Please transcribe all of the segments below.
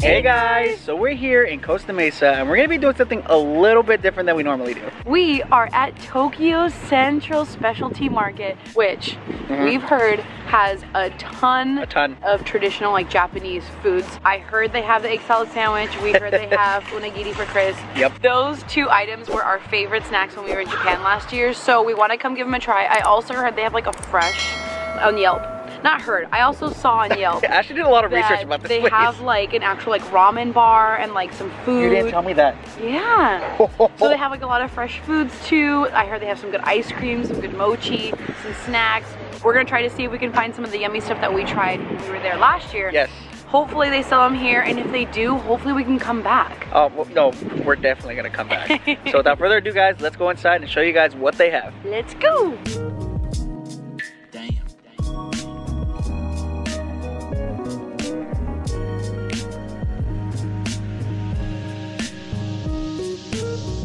Hey guys, so we're here in Costa Mesa and we're gonna be doing something a little bit different than we normally do. We are at Tokyo Central Specialty Market, which we've heard has a ton of traditional like Japanese foods. I heard they have the egg salad sandwich. We heard they have unagiri for Chris. Yep. Those two items were our favorite snacks when we were in Japan last year, so we want to come give them a try. I also heard they have like a fresh on Yelp. Not heard. I also saw on Yelp. I actually did a lot of research about this They place. have like an actual like ramen bar and like some food. You didn't tell me that. Yeah. So they have like a lot of fresh foods too. I heard they have some good ice cream, some good mochi, some snacks. We're gonna try to see if we can find some of the yummy stuff that we tried when we were there last year. Yes. Hopefully they sell them here, and if they do, hopefully we can come back. Oh, well, no, we're definitely gonna come back. So without further ado guys, let's go inside and show you guys what they have. Let's go.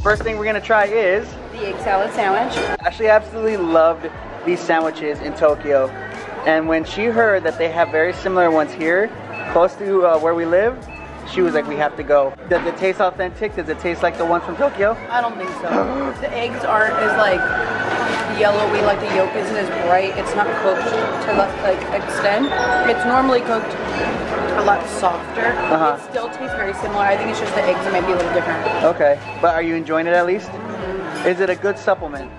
First thing we're gonna try is The egg salad sandwich. Ashley absolutely loved these sandwiches in Tokyo, and when she heard that they have very similar ones here, close to where we live, she was like, we have to go. Does it taste authentic? Does it taste like the ones from Tokyo? I don't think so. The eggs aren't as like yellowy, like the yolk isn't as bright. It's not cooked to like extent. It's normally cooked a lot softer. It still tastes very similar. I think it's just the eggs that might be a little different. Okay, but are you enjoying it at least? Is it a good supplement?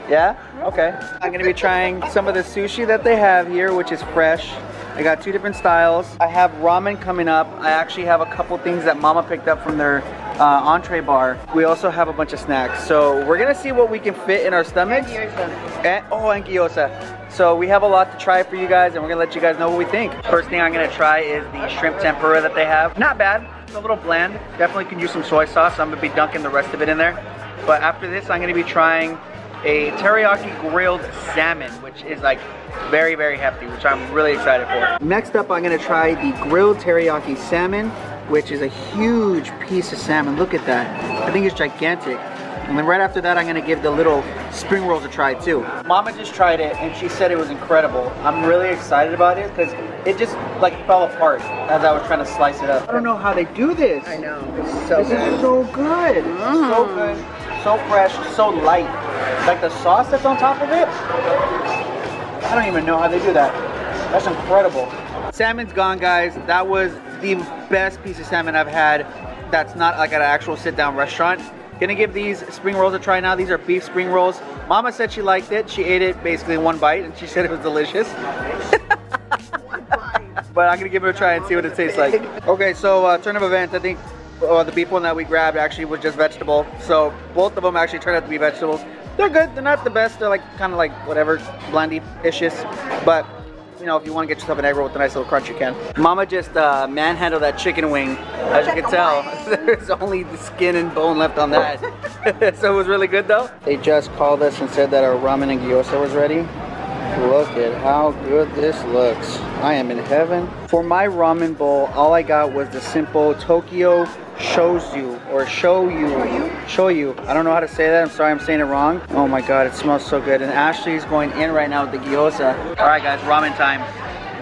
Yeah? Okay. I'm gonna be trying some of the sushi that they have here, which is fresh. I got two different styles. I have ramen coming up. I actually have a couple things that Mama picked up from their entree bar. We also have a bunch of snacks. So we're gonna see what we can fit in our stomachs. And gyoza. So we have a lot to try for you guys, and we're gonna let you guys know what we think. First thing I'm gonna try is the shrimp tempura that they have. Not bad, it's a little bland. Definitely can use some soy sauce. I'm gonna be dunking the rest of it in there. But after this, I'm gonna be trying a teriyaki grilled salmon, which is like very, very hefty, which I'm really excited for. Next up, I'm gonna try the grilled teriyaki salmon, which is a huge piece of salmon. Look at that. I think it's gigantic. And then right after that, I'm gonna give the little spring rolls a try too. Mama just tried it and she said it was incredible. I'm really excited about it because it just like fell apart as I was trying to slice it up. I don't know how they do this. I know. It's so good. This is so good. So good, so fresh, so light. Like the sauce that's on top of it, I don't even know how they do that. That's incredible. Salmon's gone, guys. That was the best piece of salmon I've had that's not like at an actual sit-down restaurant. Gonna give these spring rolls a try now. These are beef spring rolls. Mama said she liked it. She ate it basically in one bite and she said it was delicious. But I'm gonna give it a try and see what it tastes like. Okay, so turn of events, I think the beef one that we grabbed actually was just vegetable. So both of them actually turned out to be vegetables. They're good, they're not the best. They're like kind of like whatever, blandy-ishes. But you know, if you want to get yourself an egg roll with a nice little crunch, you can. Mama just manhandled that chicken wing. As you can tell, there's only the skin and bone left on that. So it was really good though. They just called us and said that our ramen and gyoza was ready. Look at how good this looks. I am in heaven. For my ramen bowl, all I got was the simple Tokyo shoyu or shoyu. I don't know how to say that. I'm sorry I'm saying it wrong. Oh my god, it smells so good. And Ashley's going in right now with the gyoza. All right guys, ramen time.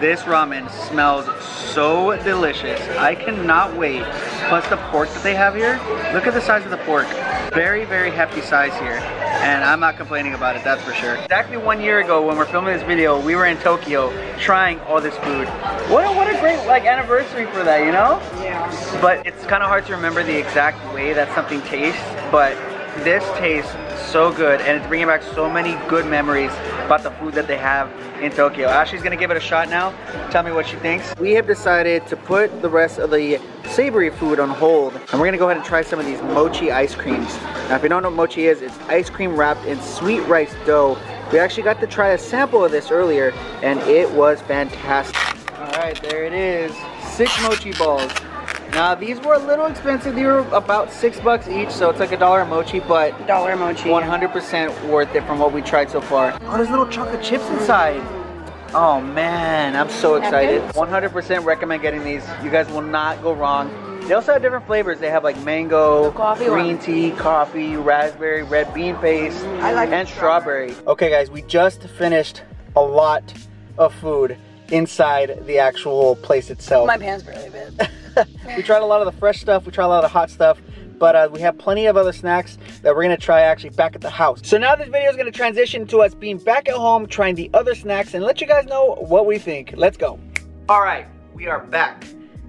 This ramen smells so delicious. I cannot wait. Plus the pork that they have here. Look at the size of the pork. Very, very hefty size here. And I'm not complaining about it, that's for sure. Exactly 1 year ago when we're filming this video, we were in Tokyo trying all this food. What a great like anniversary for that, you know? Yeah. But it's kind of hard to remember the exact way that something tastes, but this tastes so good and it's bringing back so many good memories about the food that they have in Tokyo. Ashley's gonna give it a shot now. Tell me what she thinks. We have decided to put the rest of the savory food on hold and we're gonna go ahead and try some of these mochi ice creams. Now if you don't know what mochi is, it's ice cream wrapped in sweet rice dough. We actually got to try a sample of this earlier and it was fantastic. All right, there it is. 6 mochi balls. Now these were a little expensive. They were about $6 each, so it's like $1 a mochi, but $1 mochi. 100% worth it from what we tried so far. Oh, there's little chocolate chips inside. Oh man, I'm so excited. 100% recommend getting these. You guys will not go wrong. They also have different flavors. They have like mango, green tea, coffee, raspberry, red bean paste, and strawberry. Okay guys, we just finished a lot of food inside the actual place itself. My pants barely fit. We tried a lot of the fresh stuff. We tried a lot of the hot stuff. But we have plenty of other snacks that we're gonna try actually back at the house. So now this video is gonna transition to us being back at home, trying the other snacks, and let you guys know what we think. Let's go. All right, we are back.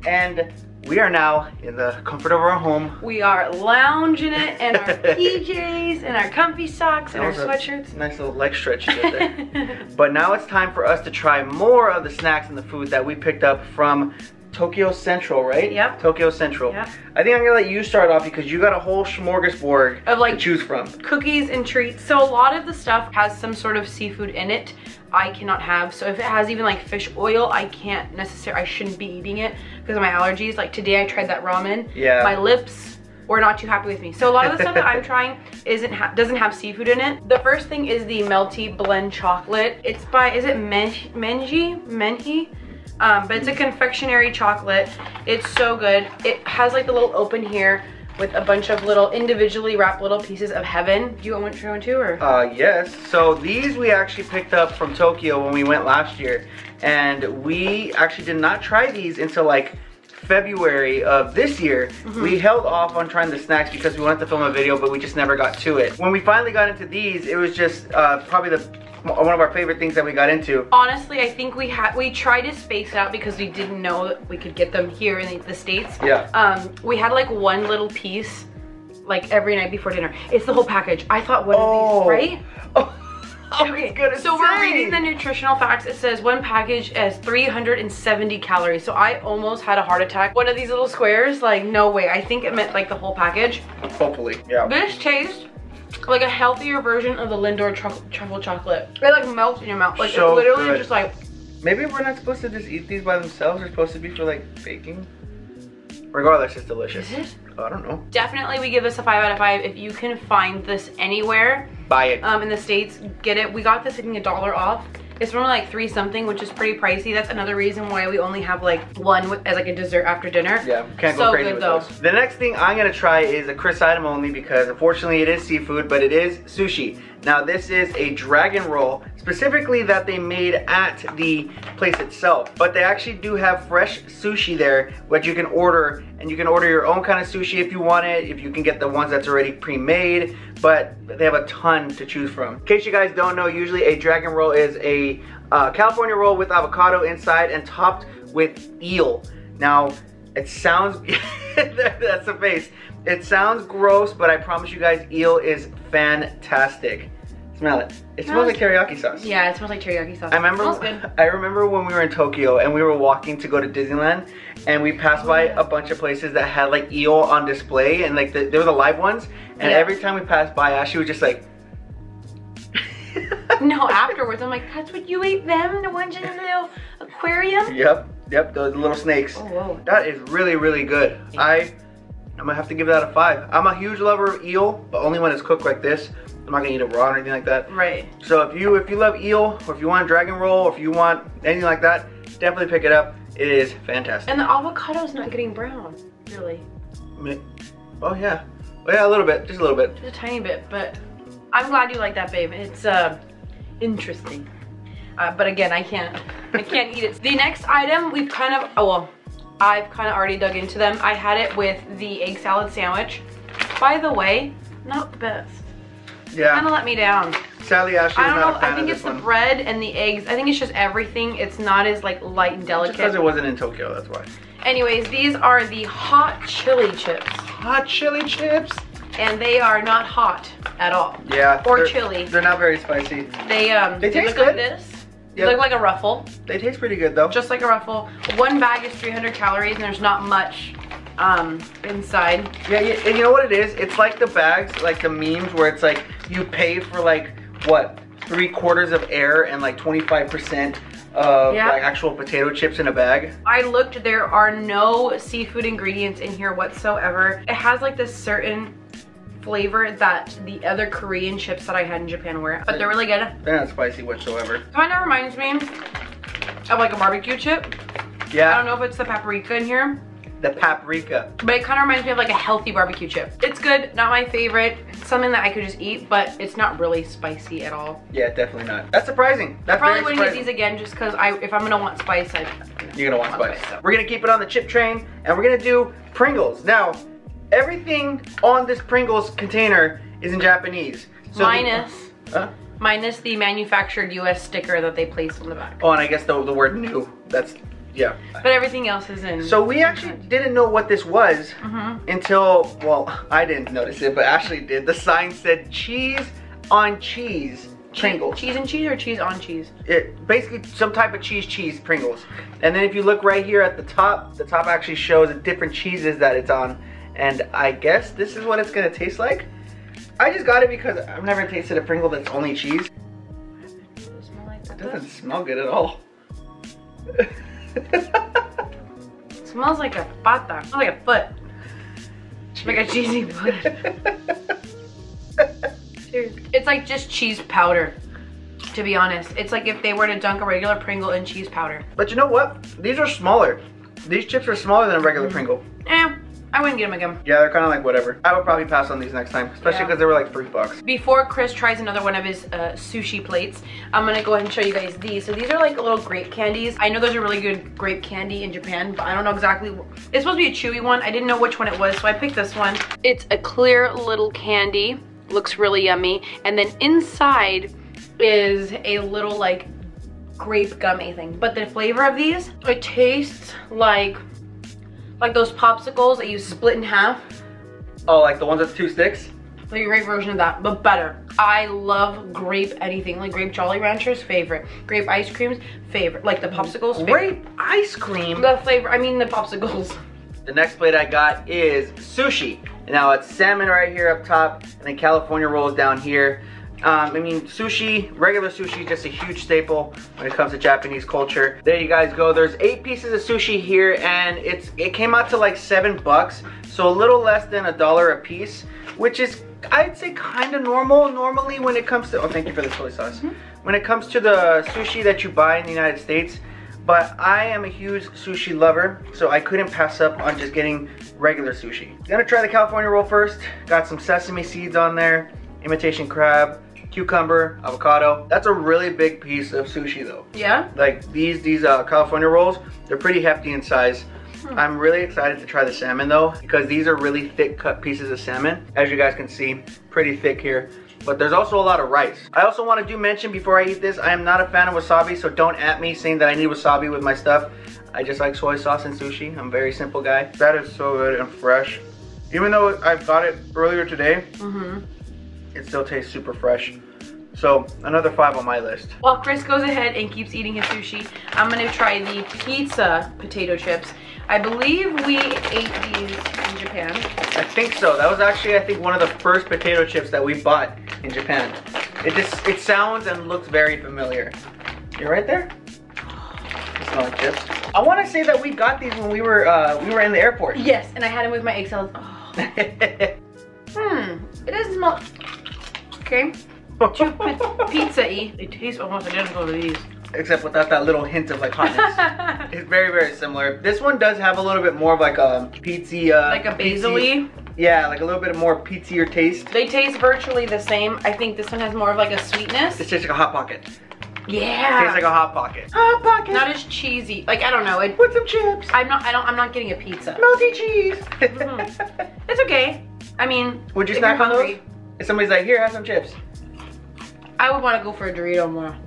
And we are now in the comfort of our home. We are lounging it in our PJs and our comfy socks and our sweatshirts. Nice little leg stretch you did there. But now it's time for us to try more of the snacks and the food that we picked up from Tokyo Central, right? Yep. Tokyo Central. Yep. I think I'm gonna let you start off because you got a whole smorgasbord of like to choose from. Cookies and treats. So a lot of the stuff has some sort of seafood in it. I cannot have. So if it has even like fish oil, I can't necessarily, I shouldn't be eating it because of my allergies. Like today I tried that ramen. Yeah. My lips were not too happy with me. So a lot of the stuff that I'm trying doesn't have seafood in it. The first thing is the Melty Blend Chocolate. It's by, is it Menhi? But it's a confectionery chocolate. It's so good. It has like the little open here with a bunch of little individually wrapped little pieces of heaven. Do you want to try one too, or? Yes. So these we actually picked up from Tokyo when we went last year. And we actually did not try these until like February of this year. We held off on trying the snacks because we wanted to film a video, but we just never got to it. When we finally got into these, it was just probably one of our favorite things that we got into. Honestly, I think we tried to space it out because we didn't know that we could get them here in the States. Yeah. We had like one little piece like every night before dinner. It's the whole package. I thought one of these, right? Okay, so we're reading the nutritional facts. It says one package has 370 calories. So I almost had a heart attack. One of these little squares, like no way. I think it meant like the whole package. Hopefully, yeah. This tastes like a healthier version of the Lindor truffle chocolate. It like melts in your mouth. Like so it's literally good. Just like. Maybe we're not supposed to just eat these by themselves. They're supposed to be for like baking. Regardless, it's delicious. Is it? I don't know. Definitely we give this a 5 out of 5. If you can find this anywhere, buy it. In the States, get it. We got this I think $1 off. It's from like 3 something, which is pretty pricey. That's another reason why we only have like one as like a dessert after dinner. Yeah, can't go crazy with those. The next thing I'm gonna try is a Chris item only because unfortunately it is seafood, but it is sushi. Now this is a dragon roll, specifically that they made at the place itself. But they actually do have fresh sushi there, which you can order, and you can order your own kind of sushi if you want it, if you can get the ones that's already pre-made, but they have a ton to choose from. In case you guys don't know, usually a dragon roll is a California roll with avocado inside and topped with eel. Now, it sounds, that's the face. It sounds gross, but I promise you guys, eel is fantastic. Smell it. It smells like teriyaki sauce. Yeah, it smells like teriyaki sauce. I remember when we were in Tokyo and we were walking to go to Disneyland and we passed by a bunch of places that had like eel on display and like they were the live ones, and every time we passed by, Ashley was just like no, afterwards I'm like, that's what you ate them? The ones in the little aquarium? Yep, those little snakes. Oh, whoa. That is really, really good. I'm gonna have to give that a 5. I'm a huge lover of eel, but only when it's cooked like this. I'm not gonna eat it raw or anything like that. Right. So if you love eel, or if you want a dragon roll, or if you want anything like that, definitely pick it up. It is fantastic. And the avocado's not getting brown, really. Oh yeah. Oh yeah, a little bit, just a little bit. Just a tiny bit, but I'm glad you like that, babe. It's interesting. But again, I can't eat it. The next item we've kind of, I've kind of already dug into them. I had it with the egg salad sandwich. By the way, not the best. Yeah. Kind of let me down. Sadly, Ashley, I don't know. I think it's the bread and the eggs. I think it's just everything. It's not as like light and delicate. Just because it wasn't in Tokyo, that's why. Anyways, these are the hot chili chips. Hot chili chips. And they are not hot at all. Yeah. Or chili. They're not very spicy. They taste look good. Like this. They look like a Ruffle. They taste pretty good though. Just like a Ruffle. One bag is 300 calories and there's not much inside. Yeah, and you know what it is? It's like the bags, like the memes where it's like you pay for like, what, 3/4 of air and like 25% of like actual potato chips in a bag. I looked, there are no seafood ingredients in here whatsoever. It has like this certain flavor that the other Korean chips that I had in Japan were, but they're really good. They're not spicy whatsoever. Kind of reminds me of like a barbecue chip. Yeah. I don't know if it's the paprika in here. The paprika. But it kind of reminds me of like a healthy barbecue chip. It's good, not my favorite. It's something that I could just eat, but it's not really spicy at all. Yeah, definitely not. That's surprising. That's I probably wouldn't get these again just because if I'm gonna want spice, You're gonna want spice. We're gonna keep it on the chip train, and we're gonna do Pringles. Now, everything on this Pringles container is in Japanese. So minus the manufactured US sticker that they placed on the back. Oh, and I guess the word new. That's, yeah. But everything else is in. So we actually didn't know what this was until, well, I didn't notice it, but Ashley did. The sign said cheese on cheese Pringles. Cheese and cheese or cheese on cheese? It basically some type of cheese Pringles. And then if you look right here at the top actually shows the different cheeses that it's on. And I guess this is what it's gonna taste like. I just got it because I've never tasted a Pringle that's only cheese. It doesn't smell good at all. It smells like a pata. It smells like a foot. Like a cheesy foot. Cheers. It's like just cheese powder, to be honest. It's like if they were to dunk a regular Pringle in cheese powder. But you know what? These are smaller. These chips are smaller than a regular Pringle. I wouldn't get them again. Yeah, they're kind of like whatever. I would probably pass on these next time, especially because they were like $3. Before Chris tries another one of his sushi plates, I'm gonna go ahead and show you guys these. So these are like little grape candies. I know there's a really good grape candy in Japan, but I don't know exactly. It's supposed to be a chewy one. I didn't know which one it was, so I picked this one. It's a clear little candy. Looks really yummy. And then inside is a little like grape gummy thing. But the flavor of these, it tastes like those popsicles that you split in half. Oh, like the ones with 2 sticks? Like a great version of that, but better. I love grape anything. Like grape Jolly Ranchers, favorite. Grape ice creams, favorite. Like the popsicles, favorite. Grape ice cream? The flavor, I mean the popsicles. The next plate I got is sushi. Now it's salmon right here up top, and then California rolls down here. I mean, sushi, regular sushi is just a huge staple when it comes to Japanese culture. There you guys go. There's 8 pieces of sushi here, and it came out to like $7, so a little less than $1 a piece, which is, I'd say, kind of normal. Normally when it comes to, oh, thank you for the soy sauce. When it comes to the sushi that you buy in the United States, but I am a huge sushi lover, so I couldn't pass up on just getting regular sushi. Gonna try the California roll first. Got some sesame seeds on there, imitation crab, cucumber, avocado. That's a really big piece of sushi though. Yeah? Like these California rolls, they're pretty hefty in size. I'm really excited to try the salmon though, because these are really thick cut pieces of salmon. As you guys can see, pretty thick here. But there's also a lot of rice. I also want to mention before I eat this, I am not a fan of wasabi, so don't at me saying that I need wasabi with my stuff. I just like soy sauce and sushi. I'm a very simple guy. That is so good and fresh. Even though I've got it earlier today, it still tastes super fresh. So another 5 on my list. While Chris goes ahead and keeps eating his sushi, I'm gonna try the pizza potato chips. I believe we ate these in Japan. I think so. That was actually, I think, one of the first potato chips that we bought in Japan. It sounds and looks very familiar. You're right there? You smell like chips. I want to say that we got these when we were in the airport. Yes, and I had them with my egg salad. Oh. It doesn't smell. Okay. Too pizza-y. They taste almost identical to these. Except without that little hint of like hotness. It's very, very similar. This one does have a little bit more of like a pizza. Like a basil-y? Yeah, like a little bit more pizzier taste. They taste virtually the same. I think this one has more of like a sweetness. It tastes like a Hot Pocket. Yeah. It tastes like a Hot Pocket. Hot Pocket. Not as cheesy. Like, I don't know. With some chips. I'm not getting a pizza. Melty cheese. It's okay. I mean, would you snack on those? If somebody's like, here, have some chips. I would want to go for a Dorito more.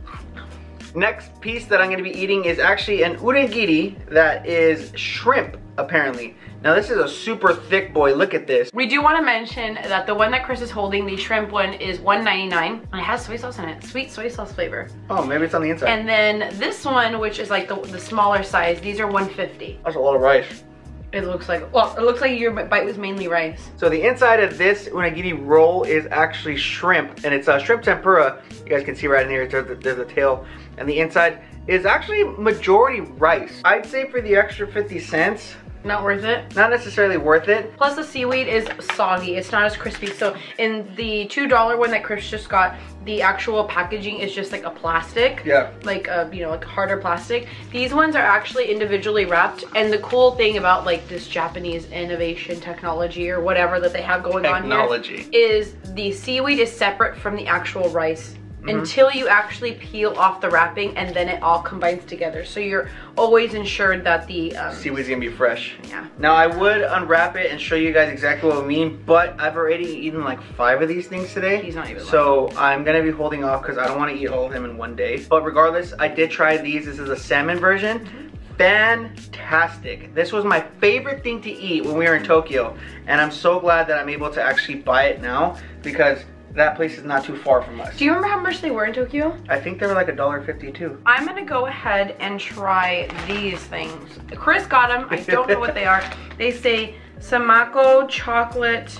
Next piece that I'm going to be eating is actually an unigiri that is shrimp, apparently. Now this is a super thick boy. Look at this. We do want to mention that the one that Chris is holding, the shrimp one, is $1.99. And it has soy sauce in it. Sweet soy sauce flavor. Oh, maybe it's on the inside. And then this one, which is like the smaller size, these are $1.50. That's a lot of rice. It looks like, well, it looks like your bite was mainly rice. So the inside of this unigiri roll is actually shrimp, and it's a shrimp tempura. You guys can see right in here, there's a tail. And the inside is actually majority rice. I'd say for the extra 50 cents, not worth it. Not necessarily worth it. Plus the seaweed is soggy. It's not as crispy. So in the $2 one that Chris just got, the actual packaging is just like a plastic. Yeah. Like you know, like harder plastic. These ones are actually individually wrapped. And the cool thing about like this Japanese innovation technology or whatever that they have going on here is the seaweed is separate from the actual rice until you actually peel off the wrapping, and then it all combines together. So you're always ensured that the seaweed's gonna be fresh. Yeah. Now I would unwrap it and show you guys exactly what I mean, but I've already eaten like 5 of these things today. He's not even so I'm gonna be holding off because I don't want to eat all of them in one day. But regardless, I did try these. This is a salmon version. Fantastic. This was my favorite thing to eat when we were in Tokyo, and I'm so glad that I'm able to actually buy it now because that place is not too far from us. Do you remember how much they were in Tokyo? I think they were like $1.50 too. I'm gonna go ahead and try these things. Chris got them. I don't know what they are. They say Samako chocolate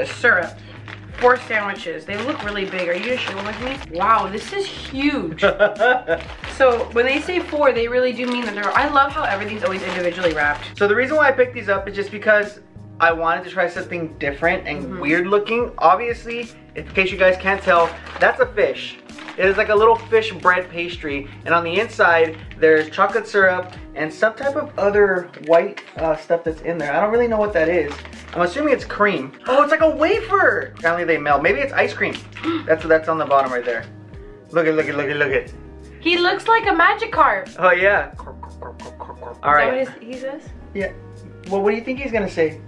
syrup. 4 sandwiches. They look really big. Are you gonna share one with me? Wow, this is huge. So when they say 4, they really do mean that they're, I love how everything's always individually wrapped. So the reason why I picked these up is just because I wanted to try something different and weird looking. Obviously, in case you guys can't tell, that's a fish. It is like a little fish bread pastry, and on the inside there's chocolate syrup and some type of other white stuff that's in there. I don't really know what that is. I'm assuming it's cream. Oh, it's like a wafer. Apparently they melt. Maybe it's ice cream. That's on the bottom right there. Look at. He looks like a Magikarp. Oh yeah. All right. Is that what he says? Yeah. Well, what do you think he's gonna say?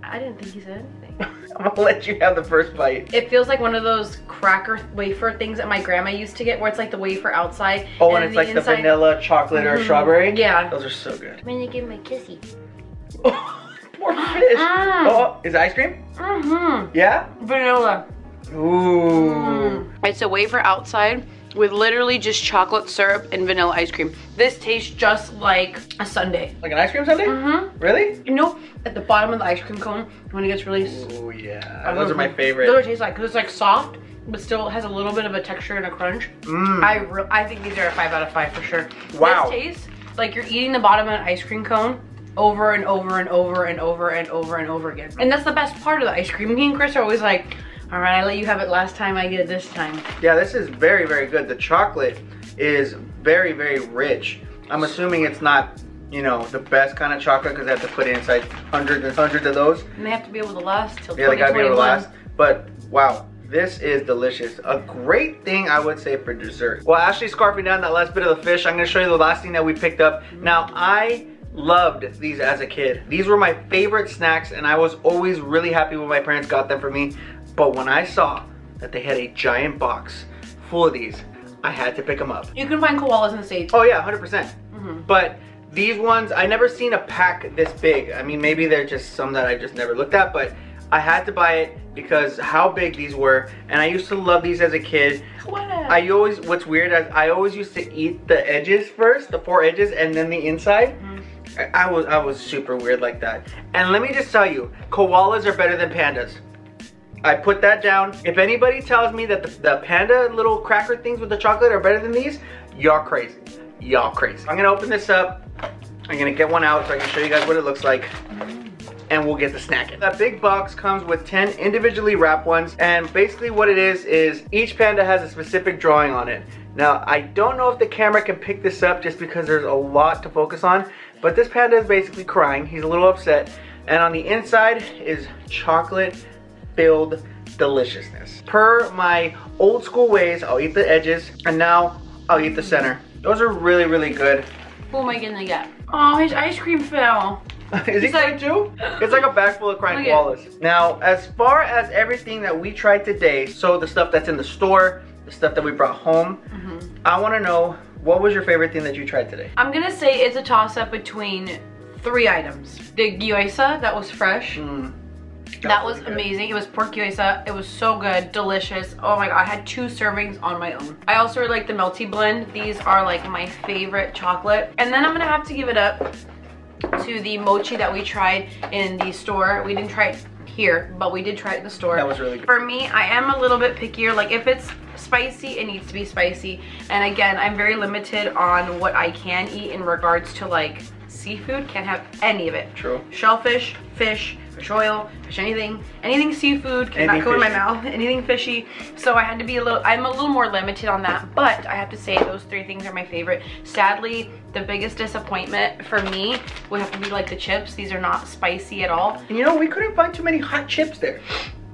I didn't think he said anything. I'm gonna let you have the first bite. It feels like one of those cracker wafer things that my grandma used to get, where it's like the wafer outside. Oh, and it's like the vanilla, chocolate, or strawberry? Yeah. Those are so good. I'm gonna give him a kissy. Poor fish. Oh, is it ice cream? Yeah? Vanilla. Ooh. It's a wafer outside with literally just chocolate syrup and vanilla ice cream. This tastes just like a sundae. Like an ice cream sundae? Really? You know, at the bottom of the ice cream cone, when it gets really... Oh yeah, those are my favorite. Those are what it tastes like, because it's like soft, but still has a little bit of a texture and a crunch. I think these are a 5 out of 5 for sure. Wow. This tastes like you're eating the bottom of an ice cream cone over and over and over and over and over and over again. And that's the best part of the ice cream. Me and Chris are always like, all right, I let you have it last time, I get it this time. Yeah, this is very, very good. The chocolate is very, very rich. I'm assuming it's not, you know, the best kind of chocolate because they have to put it inside hundreds and hundreds of those. And they have to be able to last till 2021. Yeah, they gotta be able to last. But wow, this is delicious. A great thing, I would say, for dessert. Well, Ashley's scarfing down that last bit of the fish. I'm gonna show you the last thing that we picked up. Now, I loved these as a kid. These were my favorite snacks, and I was always really happy when my parents got them for me. But when I saw that they had a giant box full of these, I had to pick them up. You can find koalas in the States. Oh yeah, 100%. But these ones, I never seen a pack this big. I mean, maybe they're just some that I just never looked at, but I had to buy it because how big these were. And I used to love these as a kid. What's weird is I always used to eat the edges first, the 4 edges, and then the inside. I was super weird like that. And let me just tell you, koalas are better than pandas. I put that down. If anybody tells me that the panda little cracker things with the chocolate are better than these, y'all crazy. Y'all crazy. I'm gonna open this up. I'm gonna get one out so I can show you guys what it looks like. And we'll get to snacking. That big box comes with 10 individually wrapped ones. And basically what it is each panda has a specific drawing on it. Now, I don't know if the camera can pick this up just because there's a lot to focus on. But this panda is basically crying. He's a little upset. And on the inside is chocolate-filled deliciousness. Per my old school ways, I'll eat the edges. And now, I'll eat the center. Those are really, really good. Who am I gonna get? Oh, his ice cream fell. Is he crying too? It's like a bag full of crying koalas. Now, as far as everything that we tried today, so the stuff that's in the store, the stuff that we brought home, I want to know, what was your favorite thing that you tried today? I'm gonna say it's a toss-up between 3 items. The gyoza, that was fresh. That was amazing. It was pork gyoza. It was so good, delicious. Oh my god, I had 2 servings on my own. I also really like the melty blend. These are like my favorite chocolate. And then I'm gonna have to give it up to the mochi that we tried in the store. We didn't try it here, but we did try it in the store. That was really good. For me, I am a little bit pickier. Like if it's spicy, it needs to be spicy. And again, I'm very limited on what I can eat in regards to like seafood. Can't have any of it. True. Shellfish, fish, fish oil, fish anything seafood cannot go in my mouth, anything fishy. So I had to be I'm a little more limited on that, but I have to say those 3 things are my favorite. Sadly, the biggest disappointment for me would have to be like the chips. These are not spicy at all. You know, we couldn't find too many hot chips there.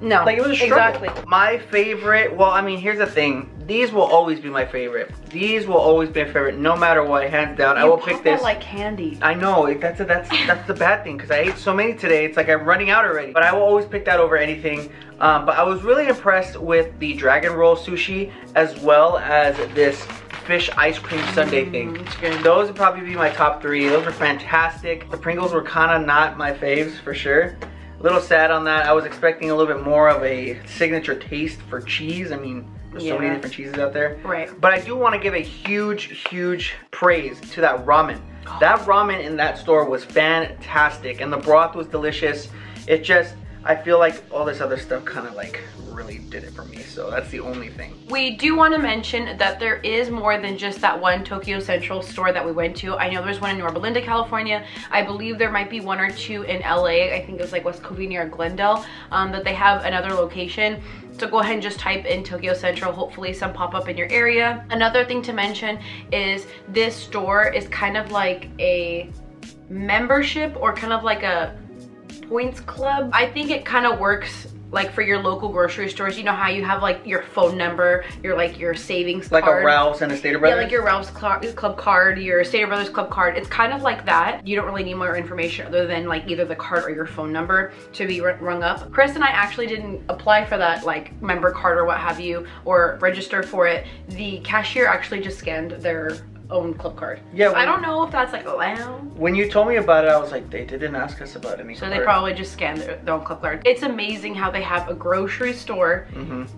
No, like it was a struggle. exactly. My favorite, well, I mean, here's the thing. These will always be my favorite. These will always be my favorite, no matter what, hands down. I will pick this. Like candy. I know, that's the bad thing, because I ate so many today. It's like I'm running out already. But I will always pick that over anything. But I was really impressed with the dragon roll sushi, as well as this fish ice cream sundae thing. Those would probably be my top 3. Those were fantastic. The Pringles were kind of not my faves for sure. A little sad on that. I was expecting a little bit more of a signature taste for cheese. I mean, there's so many different cheeses out there. Right. But I do want to give a huge praise to that ramen. That ramen in that store was fantastic, and the broth was delicious. It just, I feel like all this other stuff kind of like really did it for me, so that's the only thing. We do want to mention that there is more than just that one Tokyo Central store that we went to. I know there's one in Yorba Linda, California. I believe there might be 1 or 2 in LA. I think it was like West Covina or Glendale, that they have another location. So go ahead and just type in Tokyo Central. Hopefully some pop up in your area. Another thing to mention is this store is kind of like a membership, or kind of like a points club. I think it kind of works like for your local grocery stores. You know how you have like your phone number, your savings like card. Like a Ralph's and a Stater Brothers? Yeah, like your Ralph's Club card, your Stater Brothers Club card. It's kind of like that. You don't really need more information other than like either the card or your phone number to be rung up. Chris and I actually didn't apply for that like member card or what have you, or register for it. The cashier actually just scanned their own club card. Yeah. I don't know if that's like allowed. When you told me about it, I was like, they didn't ask us about any. So they probably just scanned their own club card. It's amazing how they have a grocery store.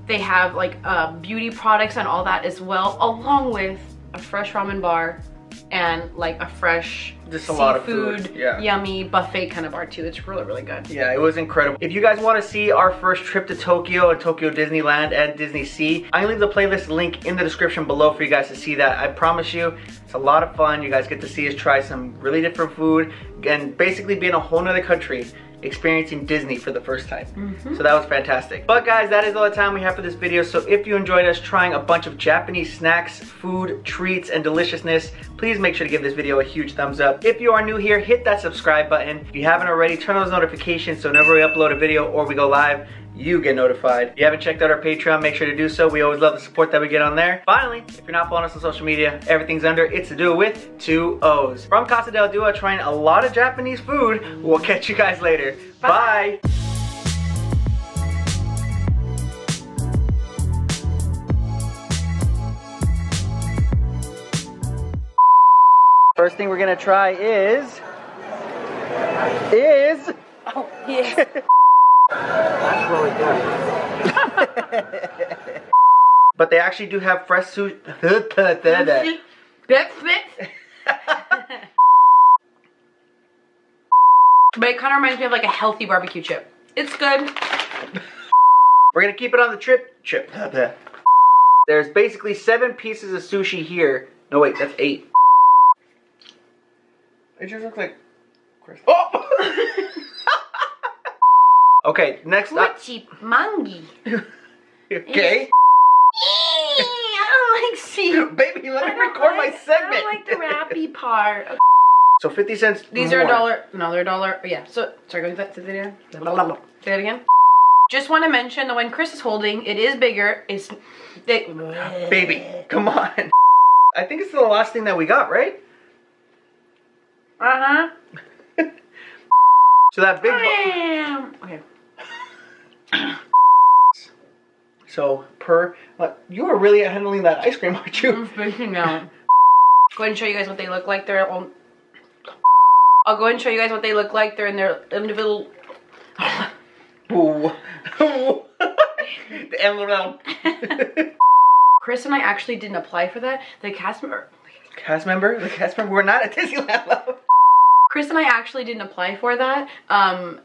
They have like beauty products and all that as well, along with a fresh ramen bar and like a fresh just a lot of food, yummy buffet kind of bar too. It's really good. Yeah, it was incredible. If you guys want to see our first trip to Tokyo and Tokyo Disneyland and Disney Sea, I'm gonna leave the playlist link in the description below for you guys to see that. I promise you, it's a lot of fun. You guys get to see us try some really different food and basically be in a whole nother country experiencing Disney for the first time. So that was fantastic. But guys, that is all the time we have for this video. So if you enjoyed us trying a bunch of Japanese snacks, food, treats, and deliciousness, please make sure to give this video a huge thumbs up. If you are new here, hit that subscribe button. If you haven't already, turn on those notifications so whenever we upload a video or we go live, you get notified. If you haven't checked out our Patreon, make sure to do so. We always love the support that we get on there. Finally, if you're not following us on social media, everything's under It's a Duo with 2 O's. From Casa del Duo, trying a lot of Japanese food. We'll catch you guys later. Bye. First thing we're gonna try is... Oh, yeah. That's really good. But they actually do have fresh sushi. But it kind of reminds me of like a healthy barbecue chip. It's good. We're gonna keep it on the chip. There's basically 7 pieces of sushi here. No wait, that's 8. It just looks like Chris. Oh! Okay, next up. Mangi. Okay. I don't like seafood. Baby, let me record my segment. I don't like the wrappy part. Okay. So 50 cents. These are $1. No, they're $1. Yeah. So sorry, go back to the video. Say that again. Just want to mention the one Chris is holding, it is bigger. It's baby, come on. I think it's the last thing that we got, right? So that big. Okay. So you are really handling that ice cream, aren't you? I'm spacing out. Go ahead and show you guys what they look like. I'll go ahead and show you guys what they look like. They're in their individual. Ooh. Chris and I actually didn't apply for that. The cast member. We're not at Disneyland, love. Chris and I actually didn't apply for that. I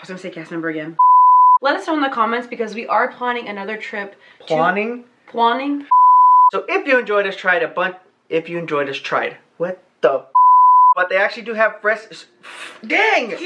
was gonna say cast member again. Let us know in the comments because we are planning another trip. Planning? So if you enjoyed us, what the? But they actually do have fresh. Dang!